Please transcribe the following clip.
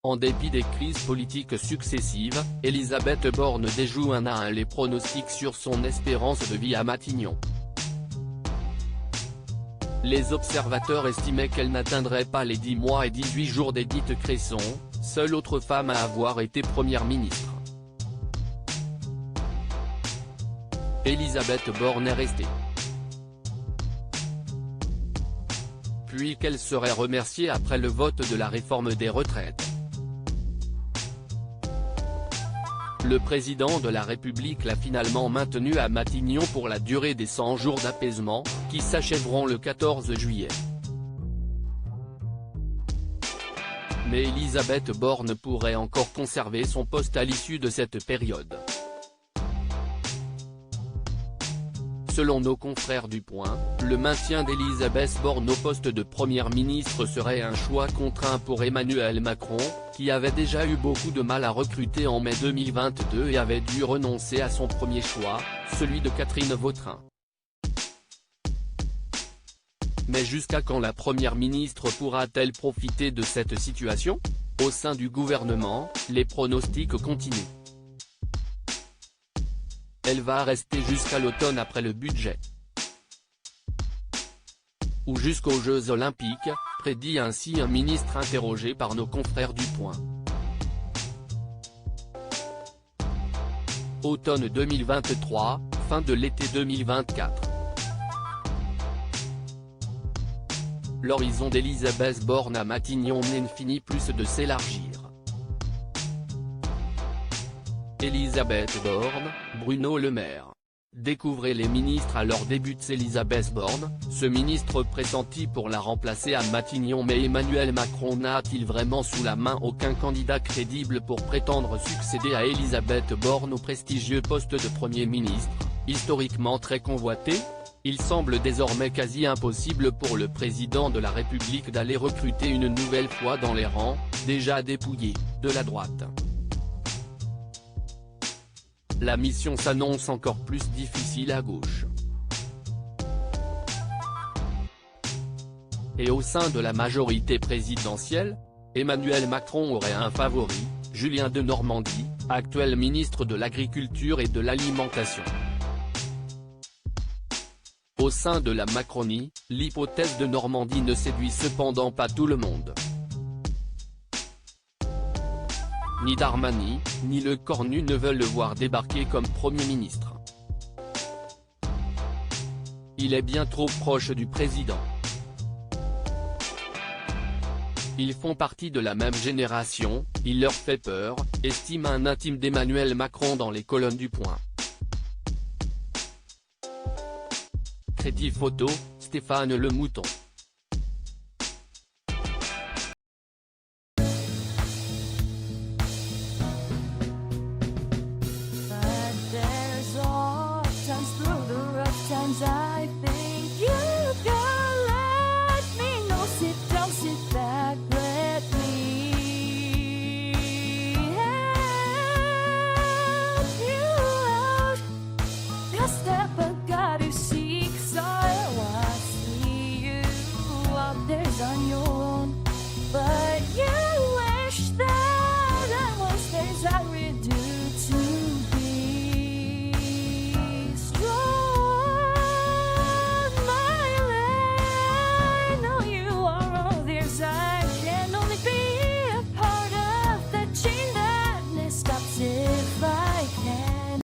En dépit des crises politiques successives, Elisabeth Borne déjoue un à un les pronostics sur son espérance de vie à Matignon. Les observateurs estimaient qu'elle n'atteindrait pas les 10 mois et 18 jours d'Édith Cresson, seule autre femme à avoir été première ministre. Elisabeth Borne est restée. Puis qu'elle serait remerciée après le vote de la réforme des retraites. Le président de la République l'a finalement maintenue à Matignon pour la durée des 100 jours d'apaisement, qui s'achèveront le 14 juillet. Mais Elisabeth Borne pourrait encore conserver son poste à l'issue de cette période. Selon nos confrères du Point, le maintien d'Elisabeth Borne au poste de première ministre serait un choix contraint pour Emmanuel Macron, qui avait déjà eu beaucoup de mal à recruter en mai 2022 et avait dû renoncer à son premier choix, celui de Catherine Vautrin. Mais jusqu'à quand la première ministre pourra-t-elle profiter de cette situation? Au sein du gouvernement, les pronostics continuent. Elle va rester jusqu'à l'automne après le budget. Ou jusqu'aux Jeux Olympiques, prédit ainsi un ministre interrogé par nos confrères du Point. Automne 2023, fin de l'été 2024. L'horizon d'Elisabeth Borne à Matignon ne finit plus de s'élargir. Elisabeth Borne, Bruno Le Maire. Découvrez les ministres à leur début. Elisabeth Borne, ce ministre pressenti pour la remplacer à Matignon. Mais Emmanuel Macron n'a-t-il vraiment sous la main aucun candidat crédible pour prétendre succéder à Elisabeth Borne au prestigieux poste de Premier ministre, historiquement très convoité? Il semble désormais quasi impossible pour le président de la République d'aller recruter une nouvelle fois dans les rangs, déjà dépouillés, de la droite. La mission s'annonce encore plus difficile à gauche. Et au sein de la majorité présidentielle, Emmanuel Macron aurait un favori, Julien Denormandie, actuel ministre de l'Agriculture et de l'Alimentation. Au sein de la Macronie, l'hypothèse de Normandie ne séduit cependant pas tout le monde. Ni Darmanin, ni Le Cornu ne veulent le voir débarquer comme Premier ministre. Il est bien trop proche du président. Ils font partie de la même génération, il leur fait peur, estime un intime d'Emmanuel Macron dans les colonnes du Point. Crédit photo, Stéphane Le Mouton. But there's all times through the rough times I think